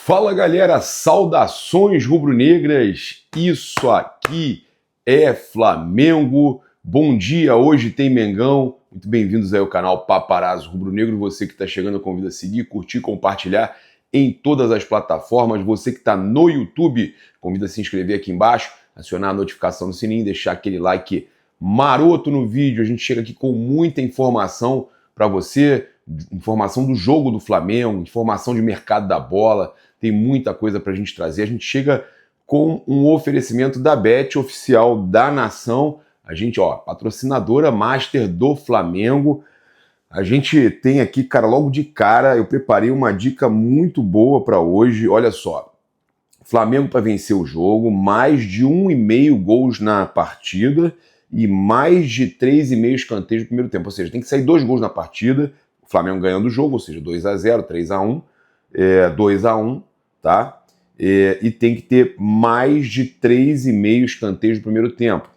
Fala galera, saudações rubro-negras, isso aqui é Flamengo, bom dia, hoje tem Mengão, muito bem-vindos aí ao canal Paparazzo Rubro-Negro, você que está chegando eu convido a seguir, curtir, compartilhar em todas as plataformas, você que está no YouTube, convido a se inscrever aqui embaixo, acionar a notificação no sininho, deixar aquele like maroto no vídeo, a gente chega aqui com muita informação para você, informação do jogo do Flamengo, informação de mercado da bola, tem muita coisa para a gente trazer. A gente chega com um oferecimento da Bet, oficial da nação. A gente, patrocinadora master do Flamengo. A gente tem aqui, cara, logo de cara, eu preparei uma dica muito boa para hoje. Olha só, Flamengo para vencer o jogo, mais de 1,5 gols na partida e mais de 3,5 escanteios no primeiro tempo. Ou seja, tem que sair 2 gols na partida, o Flamengo ganhando o jogo, ou seja, 2-0, 3-1, 2-1, tá? E tem que ter mais de 3,5 escanteios no primeiro tempo,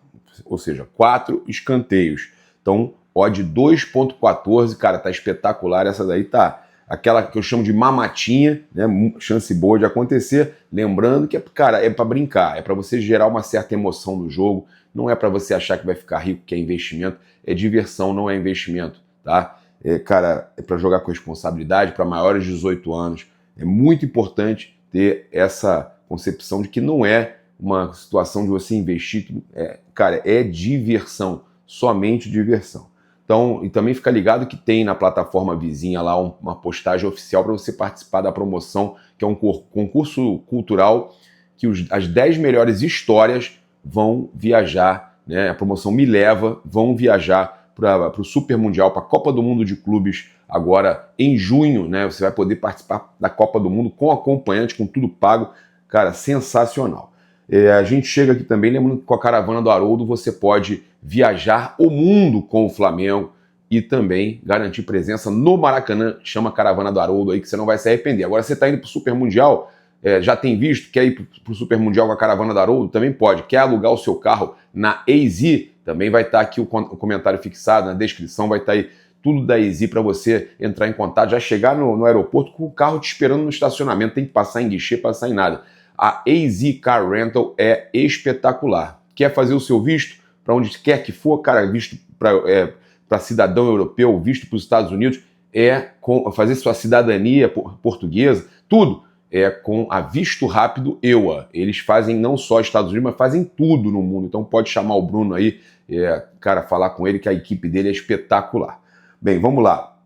ou seja, 4 escanteios. Então, odd 2,14, cara, tá espetacular. Essa daí tá aquela que eu chamo de mamatinha, né? Chance boa de acontecer. Lembrando que, cara, é para brincar, é para você gerar uma certa emoção no jogo, não é para você achar que vai ficar rico, que é investimento, é diversão, não é investimento, tá? Cara, é para jogar com responsabilidade, para maiores de 18 anos. É muito importante ter essa concepção de que não é uma situação de você investir, cara, é diversão, somente diversão. Então, e também fica ligado que tem na plataforma vizinha lá uma postagem oficial para você participar da promoção, que é um concurso cultural que as 10 melhores histórias vão viajar, né? A promoção Me Leva, vão viajar para o Super Mundial, para a Copa do Mundo de Clubes, agora em junho, né? Você vai poder participar da Copa do Mundo com acompanhante, com tudo pago. Cara, sensacional. A gente chega aqui também, lembrando que com a Caravana do Haroldo você pode viajar o mundo com o Flamengo e também garantir presença no Maracanã. Chama a Caravana do Haroldo aí que você não vai se arrepender. Agora você está indo para o Super Mundial, já tem visto, quer ir para o Super Mundial com a Caravana do Haroldo? Também pode. Quer alugar o seu carro na AZ? Também vai estar aqui o comentário fixado, na descrição vai estar aí tudo da AZ para você entrar em contato, já chegar no aeroporto com o carro te esperando no estacionamento, tem que passar em guichê, passar em nada. A AZ Car Rental é espetacular. Quer fazer o seu visto para onde quer que for, cara, visto para cidadão europeu, visto para os Estados Unidos, fazer sua cidadania portuguesa, tudo é com a Visto Rápido EUA. Eles fazem não só Estados Unidos, mas fazem tudo no mundo. Então pode chamar o Bruno aí, cara, falar com ele que a equipe dele é espetacular. Bem, vamos lá.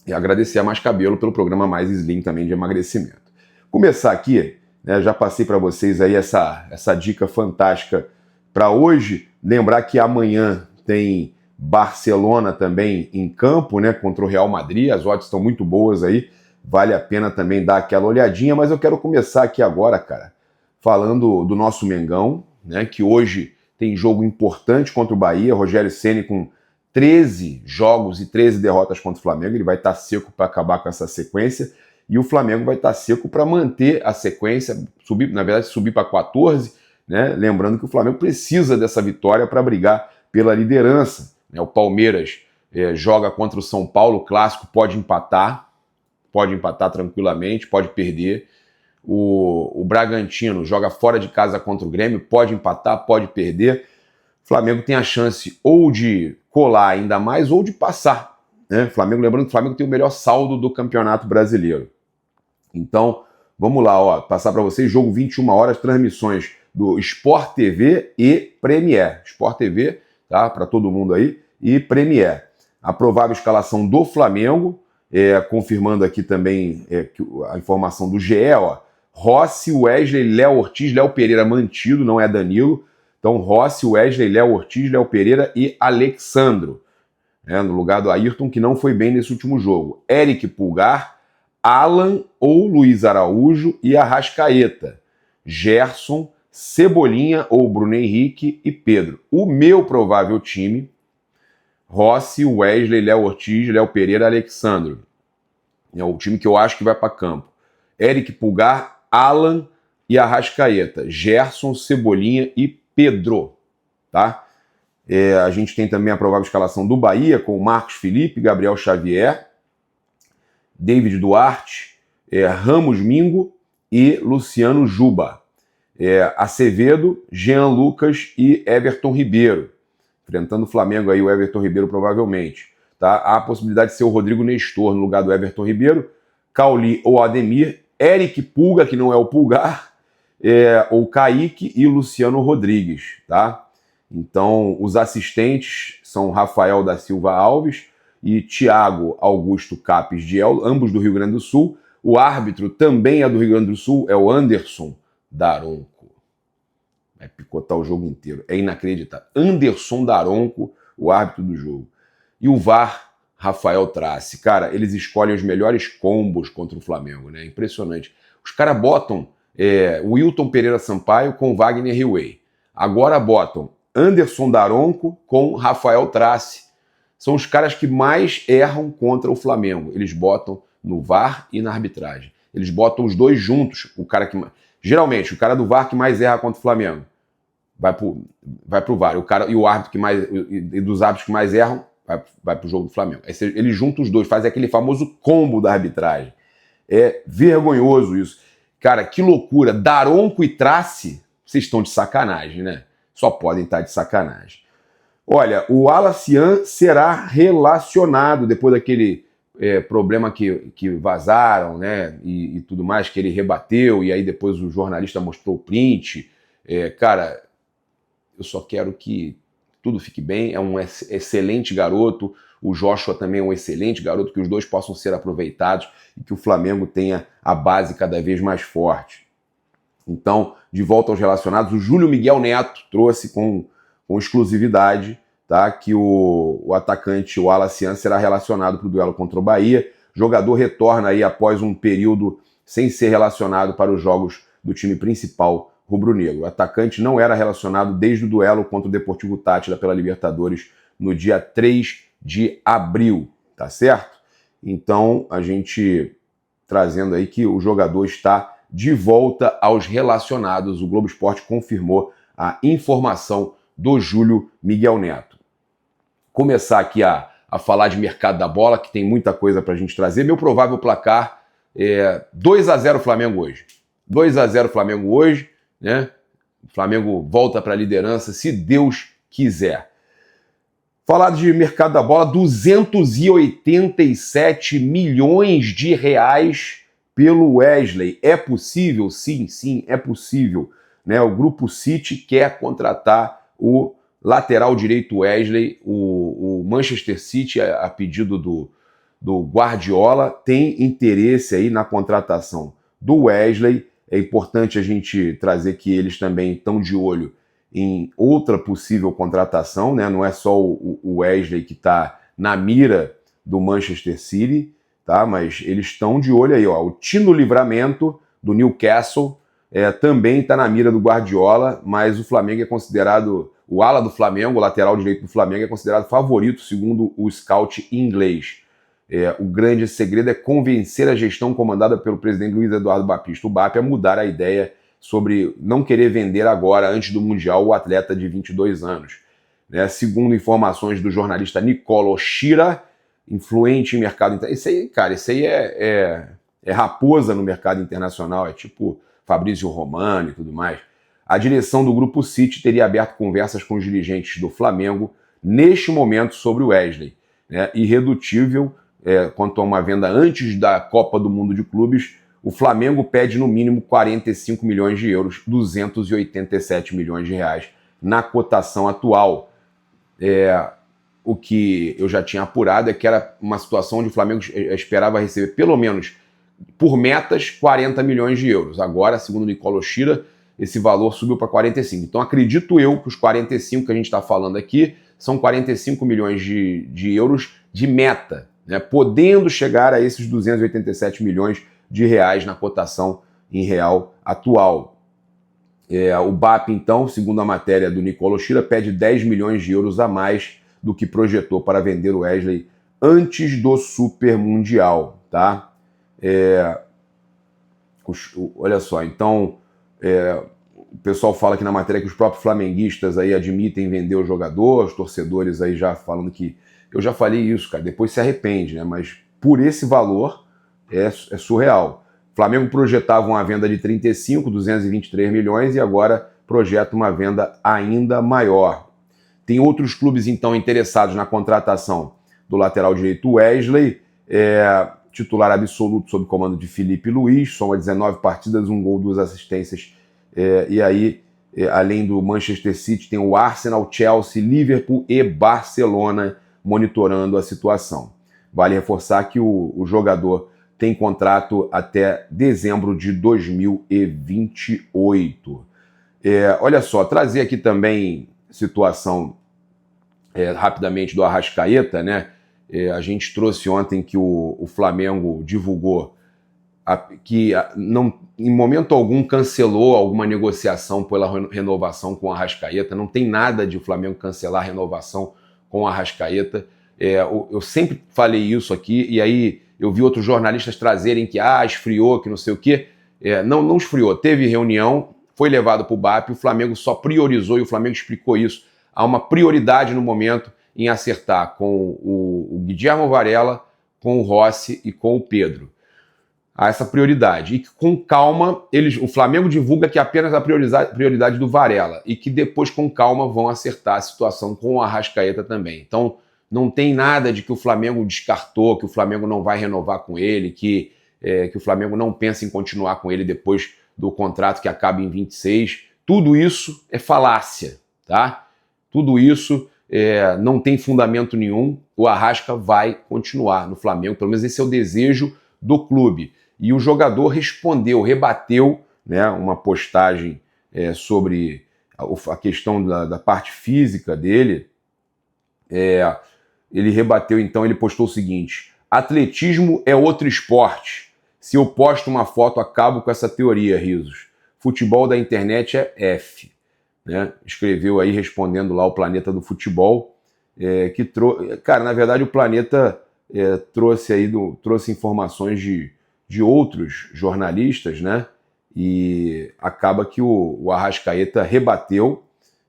E agradecer a Mais Cabelo pelo programa Mais Slim também de emagrecimento. Começar aqui, né, já passei para vocês aí essa dica fantástica para hoje. Lembrar que amanhã tem Barcelona também em campo, né, contra o Real Madrid. As odds estão muito boas aí. Vale a pena também dar aquela olhadinha, mas eu quero começar aqui agora, cara, falando do nosso Mengão, né, que hoje tem jogo importante contra o Bahia. Rogério Ceni com 13 jogos e 13 derrotas contra o Flamengo, ele vai estar seco para acabar com essa sequência, e o Flamengo vai estar seco para manter a sequência, subir para 14, né? Lembrando que o Flamengo precisa dessa vitória para brigar pela liderança, né? O Palmeiras joga contra o São Paulo, clássico, pode empatar tranquilamente, pode perder. O Bragantino joga fora de casa contra o Grêmio, pode empatar, pode perder. O Flamengo tem a chance ou de colar ainda mais ou de passar, né? Lembrando que o Flamengo tem o melhor saldo do Campeonato Brasileiro. Então, vamos lá, passar para vocês, jogo 21 horas, transmissões do Sport TV e Premier. Sport TV, tá? Para todo mundo aí, e Premier. A provável escalação do Flamengo, confirmando aqui também a informação do GE, Rossi, Wesley, Léo Ortiz, Léo Pereira mantido, não é Danilo. Então, Rossi, Wesley, Léo Ortiz, Léo Pereira e Alexandro, né, no lugar do Ayrton, que não foi bem nesse último jogo. Eric Pulgar, Alan ou Luiz Araújo e Arrascaeta. Gerson, Cebolinha ou Bruno Henrique e Pedro. O meu provável time, Rossi, Wesley, Léo Ortiz, Léo Pereira, Alexandro. É o time que eu acho que vai para campo. Eric Pulgar, Alan e Arrascaeta. Gerson, Cebolinha e Pedro, tá? A gente tem também a provável escalação do Bahia, com Marcos Felipe, Gabriel Xavier, David Duarte, Ramos Mingo e Luciano Juba. Acevedo, Jean Lucas e Everton Ribeiro. Enfrentando o Flamengo aí, o Everton Ribeiro provavelmente. Tá? Há a possibilidade de ser o Rodrigo Nestor no lugar do Everton Ribeiro, Cauli ou Ademir, Eric Pulga, que não é o Pulgar, ou Kaique e Luciano Rodrigues. Tá? Então, os assistentes são Rafael da Silva Alves e Thiago Augusto Capes Diel, ambos do Rio Grande do Sul. O árbitro também é do Rio Grande do Sul, é o Anderson Daronco. Vai picotar o jogo inteiro. É inacreditável. Anderson Daronco, o árbitro do jogo. E o VAR, Rafael Trace. Cara, eles escolhem os melhores combos contra o Flamengo, né? Impressionante. Os caras botam o Wilton Pereira Sampaio com Wagner Hillway. Agora botam Anderson Daronco com Rafael Trace. São os caras que mais erram contra o Flamengo. Eles botam no VAR e na arbitragem. Eles botam os dois juntos. O cara que geralmente, o cara do VAR que mais erra contra o Flamengo vai pro VAR. E o árbitro que mais, e dos árbitros que mais erram vai pro jogo do Flamengo. Aí eles juntam os dois, fazem aquele famoso combo da arbitragem. É vergonhoso isso. Cara, que loucura. Daronco e Trace, vocês estão de sacanagem, né? Só podem estar de sacanagem. Olha, o Alacian será relacionado depois daquele problema que vazaram, né? E tudo mais, que ele rebateu, e aí depois o jornalista mostrou o print. Cara, eu só quero que tudo fique bem. É um excelente garoto. O Joshua também é um excelente garoto, que os dois possam ser aproveitados e que o Flamengo tenha a base cada vez mais forte. Então, de volta aos relacionados, o Júlio Miguel Neto trouxe com exclusividade, tá, que o atacante, o Alacian, será relacionado para o duelo contra o Bahia. O jogador retorna aí após um período sem ser relacionado para os jogos do time principal rubro-negro. O atacante não era relacionado desde o duelo contra o Deportivo Táchira pela Libertadores no dia 3 de abril, tá certo? Então, a gente trazendo aí que o jogador está de volta aos relacionados. O Globo Esporte confirmou a informação do Júlio Miguel Neto. Começar aqui a falar de mercado da bola, que tem muita coisa para a gente trazer. Meu provável placar é 2-0 Flamengo hoje. 2-0 Flamengo hoje, né? O Flamengo volta para a liderança, se Deus quiser. Falar de mercado da bola, 287 milhões de reais pelo Wesley. É possível? Sim, é possível. Né? O Grupo City quer contratar o lateral direito Wesley. O Manchester City, a pedido do Guardiola, tem interesse aí na contratação do Wesley. É importante a gente trazer que eles também estão de olho em outra possível contratação, né? Não é só o Wesley que está na mira do Manchester City, tá? Mas eles estão de olho aí, ó. O Tino Livramento, do Newcastle, também está na mira do Guardiola, mas o Flamengo é considerado, o ala do Flamengo, o lateral direito do Flamengo, é considerado favorito, segundo o scout inglês. O grande segredo é convencer a gestão comandada pelo presidente Luiz Eduardo Baptista, o BAP, a mudar a ideia sobre não querer vender agora, antes do Mundial, o atleta de 22 anos. Né? Segundo informações do jornalista Nicolo Schira, influente em mercado internacional. Esse aí, cara, é raposa no mercado internacional, é tipo Fabrício Romano e tudo mais. A direção do Grupo City teria aberto conversas com os dirigentes do Flamengo neste momento sobre o Wesley. Né? Irredutível quanto a uma venda antes da Copa do Mundo de Clubes, o Flamengo pede no mínimo 45 milhões de euros, 287 milhões de reais na cotação atual. O que eu já tinha apurado é que era uma situação onde o Flamengo esperava receber pelo menos, por metas, 40 milhões de euros. Agora, segundo o Nicolo Schira, esse valor subiu para 45. Então acredito eu que os 45 que a gente está falando aqui são 45 milhões de euros de meta, né? Podendo chegar a esses 287 milhões de reais na cotação em real atual. O BAP, então, segundo a matéria do Nicolo Schira, pede 10 milhões de euros a mais do que projetou para vender o Wesley antes do Super Mundial. Tá? Olha só, então, o pessoal fala aqui na matéria que os próprios flamenguistas aí admitem vender o jogador, os torcedores aí já falando que... Eu já falei isso, cara, depois se arrepende, né? Mas por esse valor... É surreal. Flamengo projetava uma venda de 35, 223 milhões e agora projeta uma venda ainda maior. Tem outros clubes, então, interessados na contratação do lateral direito Wesley, titular absoluto sob comando de Felipe Luiz, soma 19 partidas, 1 gol, 2 assistências. E aí, além do Manchester City, tem o Arsenal, Chelsea, Liverpool e Barcelona monitorando a situação. Vale reforçar que o jogador tem contrato até dezembro de 2028. Olha só, trazer aqui também situação rapidamente do Arrascaeta, né? A gente trouxe ontem que o Flamengo divulgou que não, em momento algum eu alguma negociação pela renovação com o Arrascaeta. Não tem nada de o Flamengo cancelar a renovação com o Arrascaeta. Eu sempre falei isso aqui, e aí eu vi outros jornalistas trazerem que esfriou, que não sei o quê. Não esfriou. Teve reunião, foi levado para o BAP, o Flamengo só priorizou, e o Flamengo explicou isso. Há uma prioridade no momento em acertar com o Guilherme Varela, com o Rossi e com o Pedro. Há essa prioridade. E que com calma, o Flamengo divulga que é apenas a prioridade do Varela e que depois, com calma, vão acertar a situação com o Arrascaeta também. Então, não tem nada de que o Flamengo descartou, que o Flamengo não vai renovar com ele, que o Flamengo não pensa em continuar com ele depois do contrato que acaba em 26. Tudo isso é falácia, tá? Tudo isso não tem fundamento nenhum. O Arrasca vai continuar no Flamengo, pelo menos esse é o desejo do clube. E o jogador respondeu, rebateu, né, uma postagem sobre a questão da parte física dele. Ele rebateu, então, ele postou o seguinte: atletismo é outro esporte. Se eu posto uma foto, acabo com essa teoria, risos. Futebol da internet é F. Né? Escreveu aí, respondendo lá o Planeta do Futebol, cara, na verdade o Planeta trouxe informações de outros jornalistas, né? E acaba que o Arrascaeta rebateu,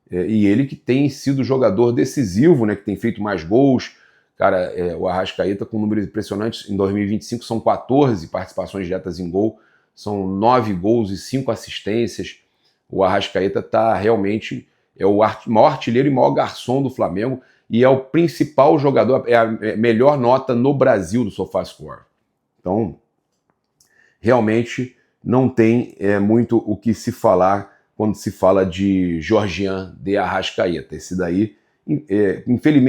e ele que tem sido jogador decisivo, né? Que tem feito mais gols. Cara, o Arrascaeta com números impressionantes, em 2025 são 14 participações diretas em gol, são 9 gols e 5 assistências. O Arrascaeta realmente o maior artilheiro e maior garçom do Flamengo, e é o principal jogador, é a melhor nota no Brasil do SofaScore. Então, realmente não tem muito o que se falar quando se fala de Georgian de Arrascaeta. Esse daí,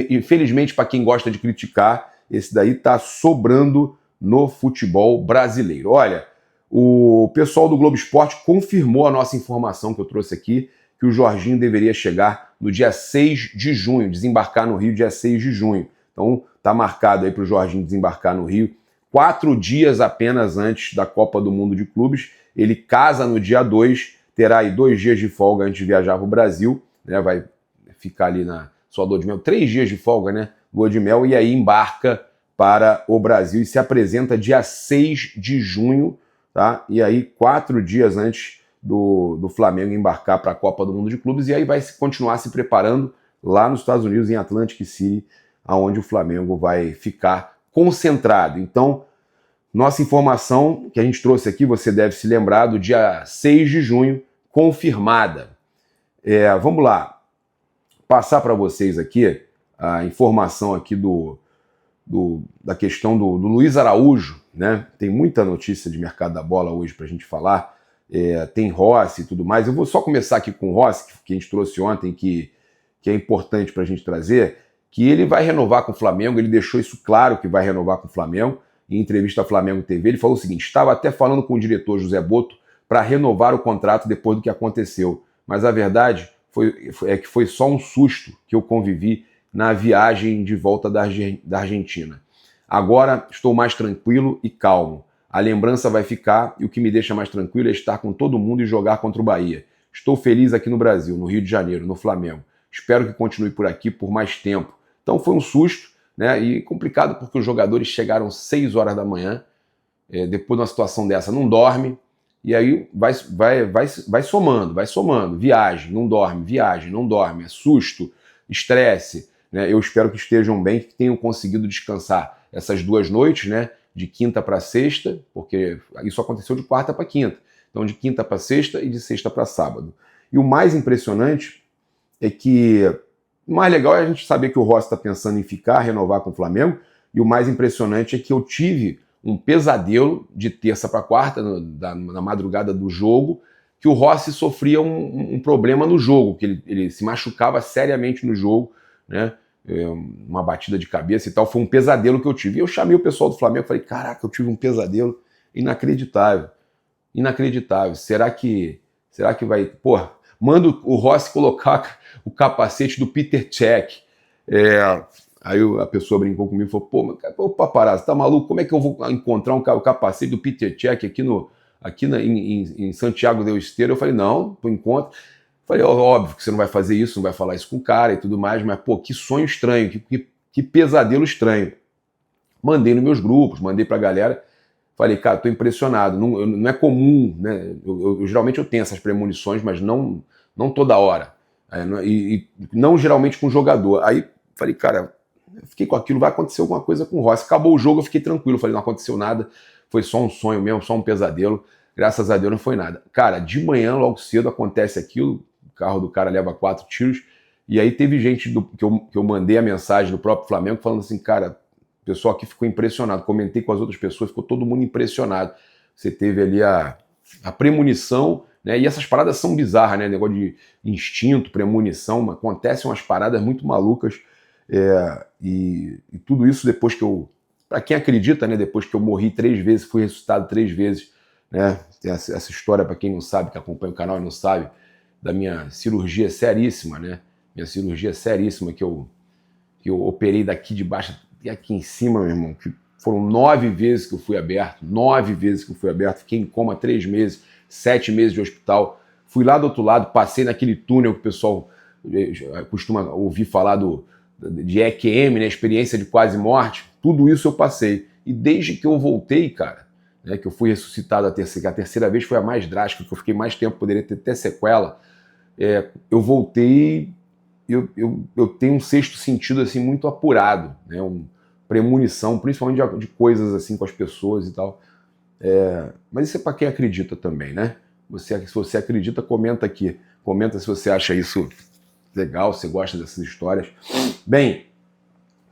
infelizmente para quem gosta de criticar, esse daí está sobrando no futebol brasileiro. Olha, o pessoal do Globo Esporte confirmou a nossa informação que eu trouxe aqui, que o Jorginho deveria chegar no dia 6 de junho, desembarcar no Rio dia 6 de junho. Então está marcado aí para o Jorginho desembarcar no Rio 4 dias apenas antes da Copa do Mundo de Clubes. Ele casa no dia 2, terá aí 2 dias de folga antes de viajar para o Brasil, né? Vai ficar ali na sua lua de mel, 3 dias de folga, né? Lua de mel, e aí embarca para o Brasil e se apresenta dia 6 de junho, tá? E aí 4 dias antes do Flamengo embarcar para a Copa do Mundo de Clubes, e aí vai continuar se preparando lá nos Estados Unidos, em Atlantic City, aonde o Flamengo vai ficar concentrado. Então, nossa informação que a gente trouxe aqui, você deve se lembrar, do dia 6 de junho, confirmada. Vamos lá, passar para vocês aqui a informação aqui da questão do Luiz Araújo, né? Tem muita notícia de mercado da bola hoje para a gente falar. Tem Rossi e tudo mais. Eu vou só começar aqui com o Rossi, que a gente trouxe ontem, que é importante para a gente trazer, que ele vai renovar com o Flamengo. Ele deixou isso claro que vai renovar com o Flamengo. Em entrevista à Flamengo TV, ele falou o seguinte: estava até falando com o diretor José Boto para renovar o contrato depois do que aconteceu, mas a verdade é que foi só um susto que eu convivi na viagem de volta da Argentina. Agora estou mais tranquilo e calmo. A lembrança vai ficar, e o que me deixa mais tranquilo é estar com todo mundo e jogar contra o Bahia. Estou feliz aqui no Brasil, no Rio de Janeiro, no Flamengo. Espero que continue por aqui por mais tempo. Então foi um susto, né? E complicado porque os jogadores chegaram 6 horas da manhã, depois de uma situação dessa não dorme, e aí vai somando, viagem, não dorme, é susto, estresse, né? Eu espero que estejam bem, que tenham conseguido descansar essas 2 noites, né? de quinta para sexta, porque isso aconteceu de quarta para quinta. Então, de quinta para sexta e de sexta para sábado. E o mais impressionante é que o mais legal é a gente saber que o Rossi está pensando em ficar, renovar com o Flamengo, e o mais impressionante é que eu tive um pesadelo de terça para quarta, na madrugada do jogo, que o Rossi sofria um problema no jogo, que ele se machucava seriamente no jogo, né? Uma batida de cabeça e tal, foi um pesadelo que eu tive. E eu chamei o pessoal do Flamengo e falei, caraca, eu tive um pesadelo inacreditável. Inacreditável. Será que vai... Porra, manda o Rossi colocar o capacete do Peter Cech. Aí a pessoa brincou comigo e falou, pô, paparazzo, tá maluco? Como é que eu vou encontrar o capacete do Peter Cech aqui em Santiago del Estero? Eu falei, não, tu encontra. Falei, óbvio que você não vai fazer isso, não vai falar isso com o cara e tudo mais, mas, pô, que sonho estranho, que pesadelo estranho. Mandei nos meus grupos, mandei pra galera, falei, cara, tô impressionado, não é comum, né? Geralmente eu tenho essas premonições, mas não toda hora. E não geralmente com jogador. Aí falei, cara, eu fiquei com aquilo, vai acontecer alguma coisa com o Rossi. Acabou o jogo, eu fiquei tranquilo, falei, não aconteceu nada, foi só um sonho mesmo, só um pesadelo. Graças a Deus não foi nada. Cara, de manhã, logo cedo, acontece aquilo, o carro do cara leva 4 tiros, e aí teve gente que eu mandei a mensagem do próprio Flamengo falando assim, cara, o pessoal aqui ficou impressionado, comentei com as outras pessoas, ficou todo mundo impressionado. Você teve ali a premonição, né? E essas paradas são bizarras, né? Negócio de instinto, premonição, acontecem umas paradas muito malucas, e tudo isso depois que eu... Para quem acredita, né? Depois que eu morri 3 vezes, fui ressuscitado 3 vezes, né? Tem essa história, para quem não sabe, que acompanha o canal e não sabe, da minha cirurgia seríssima, né? Minha cirurgia seríssima que eu operei daqui de baixo e aqui em cima, meu irmão, que foram 9 vezes que eu fui aberto, 9 vezes que eu fui aberto, fiquei em coma 3 meses, 7 meses de hospital, fui lá do outro lado, passei naquele túnel que o pessoal costuma ouvir falar de EQM, né, experiência de quase morte, tudo isso eu passei. E desde que eu voltei, cara, né, que eu fui ressuscitado a terceira vez foi a mais drástica, que eu fiquei mais tempo, poderia ter até sequela, eu voltei, eu tenho um sexto sentido assim muito apurado, né, premonição, principalmente de coisas assim com as pessoas e tal. Mas isso é para quem acredita também, né? Se você acredita, comenta aqui. Comenta se você acha isso legal, se gosta dessas histórias. Bem,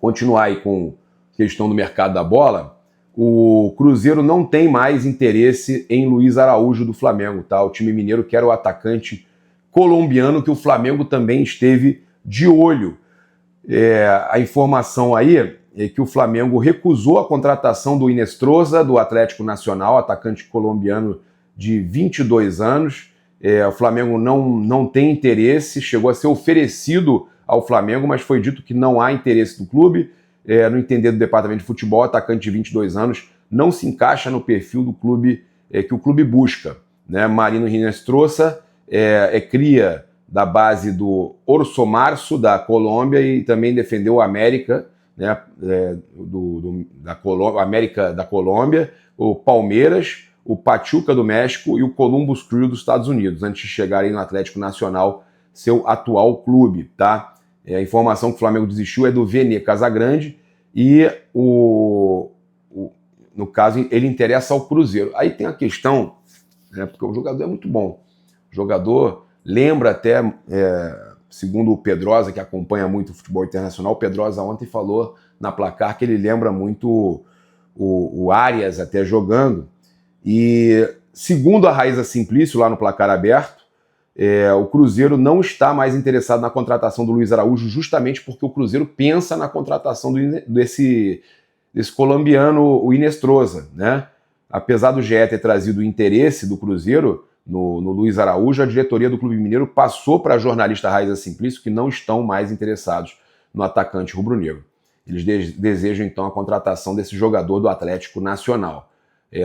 continuar aí com a questão do mercado da bola. O Cruzeiro não tem mais interesse em Luiz Araújo do Flamengo, tá? O time mineiro quer o atacante colombiano que o Flamengo também esteve de olho. A informação aí é que o Flamengo recusou a contratação do Inestrosa, do Atlético Nacional, atacante colombiano de 22 anos. O Flamengo não tem interesse, chegou a ser oferecido ao Flamengo, mas foi dito que não há interesse do clube. No entender do departamento de futebol, atacante de 22 anos não se encaixa no perfil do clube que o clube busca, né? Marino Inestrosa cria da base do Orso Março, da Colômbia, e também defendeu o América, né, América da Colômbia, o Palmeiras, o Pachuca do México e o Columbus Crew dos Estados Unidos, antes de chegarem no Atlético Nacional, seu atual clube, tá? A informação que o Flamengo desistiu é do Vene Casagrande e, no caso, ele interessa ao Cruzeiro. Aí tem a questão, né, porque o jogador é muito bom. O jogador lembra até, segundo o Pedrosa, que acompanha muito o futebol internacional, o Pedrosa ontem falou na Placar que ele lembra muito o Arias até jogando. E, segundo a Raíza Simplício, lá no Placar Aberto, o Cruzeiro não está mais interessado na contratação do Luiz Araújo, justamente porque o Cruzeiro pensa na contratação desse colombiano, o Inestrosa, né? Apesar do GE ter trazido o interesse do Cruzeiro no Luiz Araújo, a diretoria do Clube Mineiro passou para a jornalista Raíza Simplício que não estão mais interessados no atacante rubro-negro. Eles desejam, então, a contratação desse jogador do Atlético Nacional.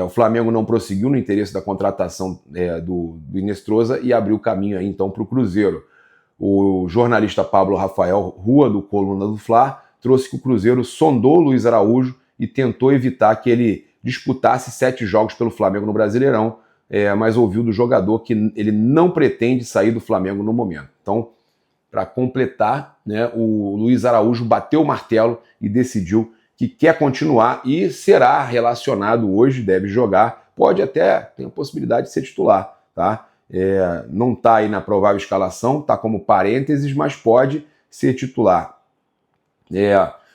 O Flamengo não prosseguiu no interesse da contratação do Inestrosa e abriu caminho aí, então, para o Cruzeiro. O jornalista Pablo Rafael Rua, do Coluna do Fla, trouxe que o Cruzeiro sondou Luiz Araújo e tentou evitar que ele disputasse 7 jogos pelo Flamengo no Brasileirão, mas ouviu do jogador que ele não pretende sair do Flamengo no momento. Então, para completar, né, o Luiz Araújo bateu o martelo e decidiu que quer continuar e será relacionado hoje, deve jogar, pode até ter a possibilidade de ser titular, tá? Não está aí na provável escalação, está como parênteses, mas pode ser titular.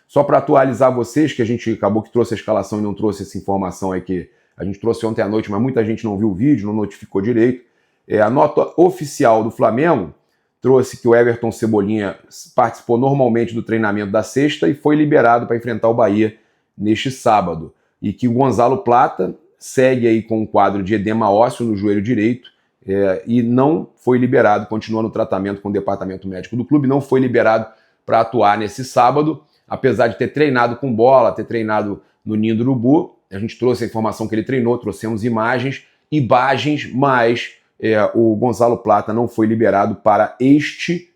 Só para atualizar vocês, que a gente acabou que trouxe a escalação e não trouxe essa informação aí que a gente trouxe ontem à noite, mas muita gente não viu o vídeo, não notificou direito. A nota oficial do Flamengo trouxe que o Everton Cebolinha participou normalmente do treinamento da sexta e foi liberado para enfrentar o Bahia neste sábado. E que o Gonzalo Plata segue aí com um quadro de edema ósseo no joelho direito e não foi liberado, continua no tratamento com o departamento médico do clube, não foi liberado para atuar nesse sábado, apesar de ter treinado com bola, ter treinado no Ninho do Urubu. A gente trouxe a informação que ele treinou, trouxemos imagens, mas o Gonzalo Plata não foi liberado para este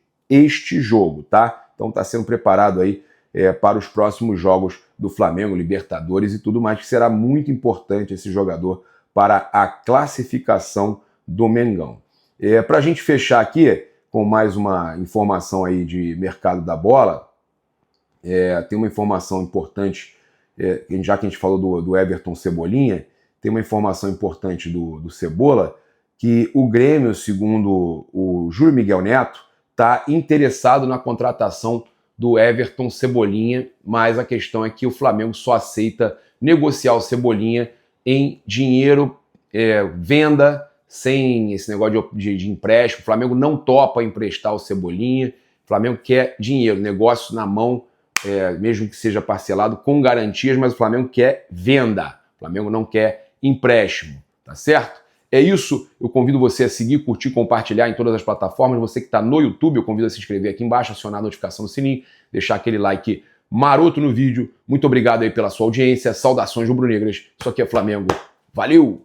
jogo, tá? Então está sendo preparado aí para os próximos jogos do Flamengo, Libertadores e tudo mais, que será muito importante esse jogador para a classificação do Mengão. Para a gente fechar aqui com mais uma informação aí de mercado da bola, tem uma informação importante, já que a gente falou do Everton Cebolinha, tem uma informação importante do Cebola, que o Grêmio, segundo o Júlio Miguel Neto, está interessado na contratação do Everton Cebolinha, mas a questão é que o Flamengo só aceita negociar o Cebolinha em dinheiro, venda, sem esse negócio de empréstimo. O Flamengo não topa emprestar o Cebolinha, o Flamengo quer dinheiro, negócio na mão, mesmo que seja parcelado, com garantias, mas o Flamengo quer venda, o Flamengo não quer empréstimo, tá certo? É isso, eu convido você a seguir, curtir, compartilhar em todas as plataformas. Você que está no YouTube, eu convido a se inscrever aqui embaixo, acionar a notificação do sininho, deixar aquele like maroto no vídeo. Muito obrigado aí pela sua audiência, saudações rubro-negras. Isso aqui é Flamengo. Valeu!